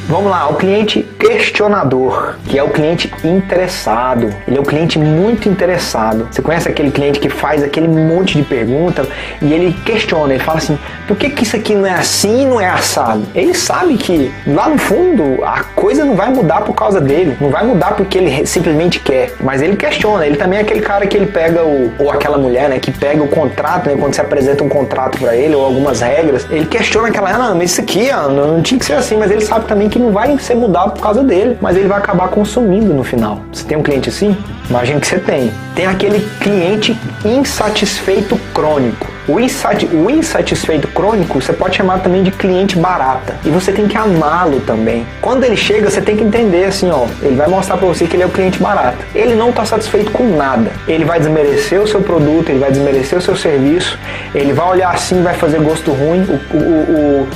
Vamos lá, o cliente questionador, que é o cliente interessado. Ele é o cliente muito interessado. Você conhece aquele cliente que faz aquele monte de pergunta e ele questiona, ele fala assim, por que isso aqui não é assim e não é assado? Ele sabe que lá no fundo a coisa não vai mudar por causa dele, não vai mudar porque ele simplesmente quer, mas ele questiona. Ele também é aquele cara que ele pega ou aquela mulher, né, que pega o contrato, né, quando você apresenta um contrato pra ele ou algumas regras, ele questiona aquela, não, mas isso aqui não tinha que ser assim, mas ele sabe também que não vai ser mudado por causa dele, mas ele vai acabar consumindo no final. Você tem um cliente assim? Imagina que você tem. Tem aquele cliente insatisfeito crônico. O insatisfeito crônico você pode chamar também de cliente barata. E você tem que amá-lo também. Quando ele chega, você tem que entender assim, ó, ele vai mostrar pra você que ele é o cliente barata. Ele não está satisfeito com nada. Ele vai desmerecer o seu produto, ele vai desmerecer o seu serviço, ele vai olhar assim e vai fazer gosto ruim.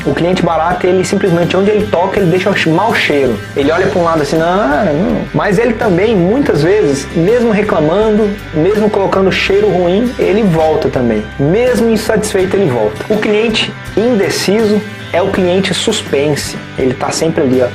O cliente barata, ele simplesmente, onde ele toca, ele deixa mau cheiro. Ele olha pra um lado assim, não. Mas ele também, muitas vezes, mesmo reclamando, mesmo colocando cheiro ruim, ele volta também. Mesmo insatisfeito, ele volta. O cliente indeciso é o cliente suspense. Ele tá sempre ali, ó.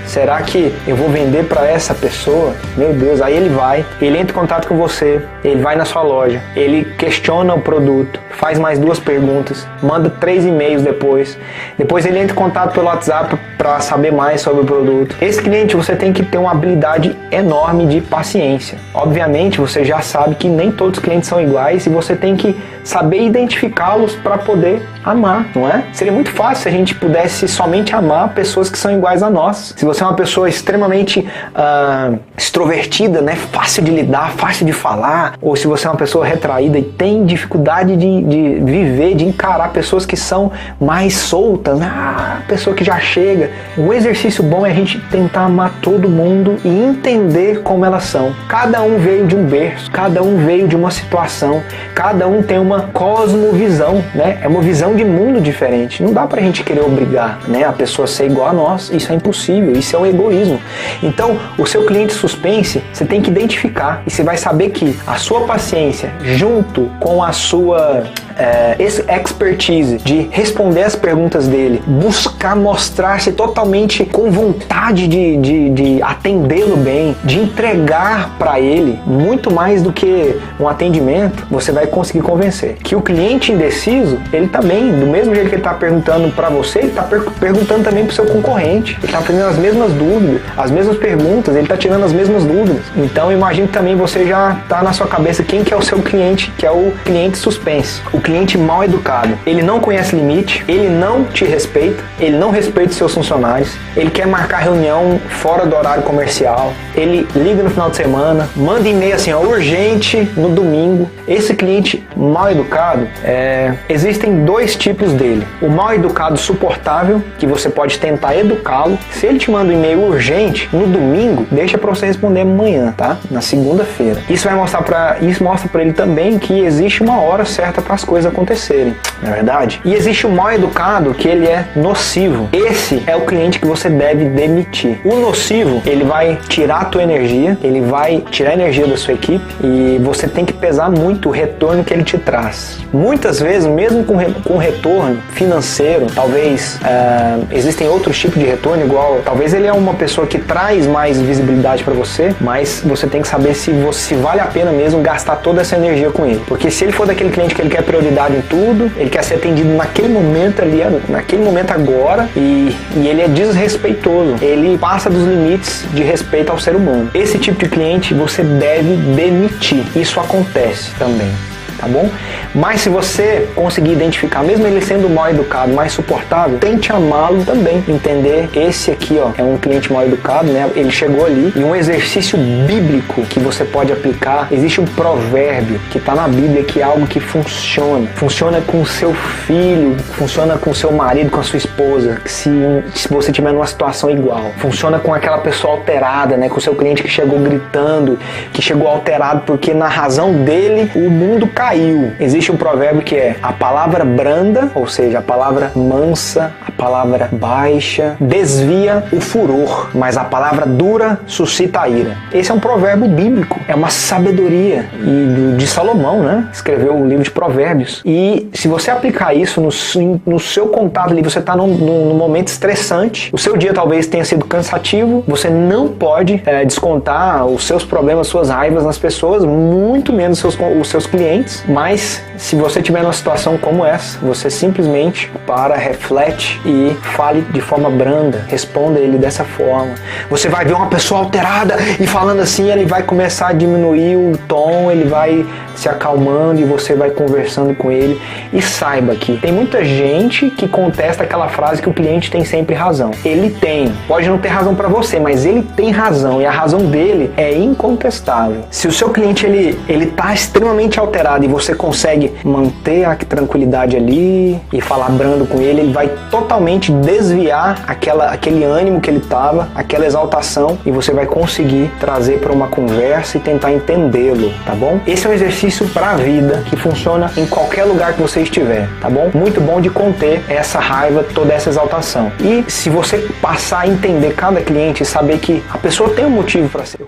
Será que eu vou vender para essa pessoa? Meu Deus, aí ele entra em contato com você, ele vai na sua loja, ele questiona o produto, faz mais 2 perguntas, manda 3 e-mails depois ele entra em contato pelo WhatsApp para saber mais sobre o produto. Esse cliente você tem que ter uma habilidade enorme de paciência. Obviamente você já sabe que nem todos os clientes são iguais e você tem que saber identificá-los para poder amar, não é? Seria muito fácil se a gente pudesse somente amar pessoas que são iguais a nós. Se você é uma pessoa extremamente extrovertida, né, fácil de lidar, fácil de falar, ou se você é uma pessoa retraída e tem dificuldade de viver, de encarar pessoas que são mais soltas, pessoa que já chega. O exercício bom é a gente tentar amar todo mundo e entender como elas são. Cada um veio de um berço, cada um veio de uma situação, cada um tem uma cosmovisão, né? É uma visão de mundo diferente. Não dá pra gente querer obrigar, né, a pessoa a ser igual a nós. Isso é impossível, isso é um egoísmo. Então, o seu cliente suspense, você tem que identificar e você vai saber que a sua paciência, junto com a sua expertise de responder as perguntas dele, buscar mostrar-se totalmente com vontade de atendê-lo bem, de entregar para ele muito mais do que um atendimento, você vai conseguir convencer. Que o cliente indeciso, ele também, do mesmo jeito que ele está perguntando para você, ele está perguntando também para o seu concorrente. Ele está fazendo as mesmas dúvidas, as mesmas perguntas, ele está tirando as mesmas dúvidas. Então, imagino que também você já está na sua cabeça quem que é o seu cliente, que é o cliente suspense. O cliente mal educado. Ele não conhece limite, ele não te respeita, ele não respeita os seus funcionários, ele quer marcar reunião fora do horário comercial, ele liga no final de semana, manda e-mail assim, urgente no domingo. Esse cliente mal educado, existem 2 tipos dele. O mal educado suportável, que você pode tentar educá-lo. Se ele te manda um e-mail urgente no domingo, deixa para você responder amanhã, tá? Na segunda-feira. Isso mostra para ele também que existe uma hora certa para as coisas acontecerem, não é verdade? E existe o mal educado, que ele é nocivo. Esse é o cliente que você deve demitir. O nocivo, ele vai tirar a tua energia, ele vai tirar a energia da sua equipe e você tem que pesar muito o retorno que ele te traz. Muitas vezes, mesmo com retorno financeiro, talvez existem outros tipos de retorno, igual, talvez ele é uma pessoa que traz mais visibilidade para você, mas você tem que saber se vale a pena mesmo gastar toda essa energia com ele. Porque se ele for daquele cliente que ele quer prioridade em tudo, ele quer ser atendido naquele momento ali, naquele momento agora, e ele é desrespeitoso, ele passa dos limites de respeito ao ser humano. Esse tipo de cliente você deve demitir. Isso acontece também, tá bom? Mas se você conseguir identificar, mesmo ele sendo mal educado, mais suportável, tente amá-lo também. Entender, esse aqui, ó, é um cliente mal educado, né? Ele chegou ali, e um exercício bíblico que você pode aplicar, existe um provérbio que está na Bíblia, que é algo que funciona com o seu filho, funciona com o seu marido, com a sua esposa, se você tiver numa situação igual, funciona com aquela pessoa alterada, né? Com o seu cliente que chegou gritando, que chegou alterado porque na razão dele o mundo caiu. Existe um provérbio que é: a palavra branda, ou seja, a palavra mansa, a palavra baixa desvia o furor, mas a palavra dura suscita a ira. Esse é um provérbio bíblico, é uma sabedoria de Salomão, né? Escreveu o livro de Provérbios. E se você aplicar isso no seu contato ali, você está num momento estressante, o seu dia talvez tenha sido cansativo, você não pode descontar os seus problemas, suas raivas nas pessoas, muito menos os seus clientes, mas se você tiver numa situação como essa, você simplesmente reflete e fale de forma branda, responda ele dessa forma. Você vai ver uma pessoa alterada e falando assim, ele vai começar a diminuir o tom, ele vai se acalmando e você vai conversando com ele. E saiba que tem muita gente que contesta aquela frase que o cliente tem sempre razão. Ele tem, pode não ter razão para você, mas ele tem razão e a razão dele é incontestável. Se o seu cliente ele tá extremamente alterado e você consegue manter a tranquilidade ali e falar brando com ele, ele vai totalmente desviar aquele ânimo que ele tava, aquela exaltação, e você vai conseguir trazer para uma conversa e tentar entendê-lo, tá bom? Esse é um exercício para a vida que funciona em qualquer lugar que você estiver, tá bom? Muito bom de conter essa raiva, toda essa exaltação. E se você passar a entender cada cliente e saber que a pessoa tem um motivo para ser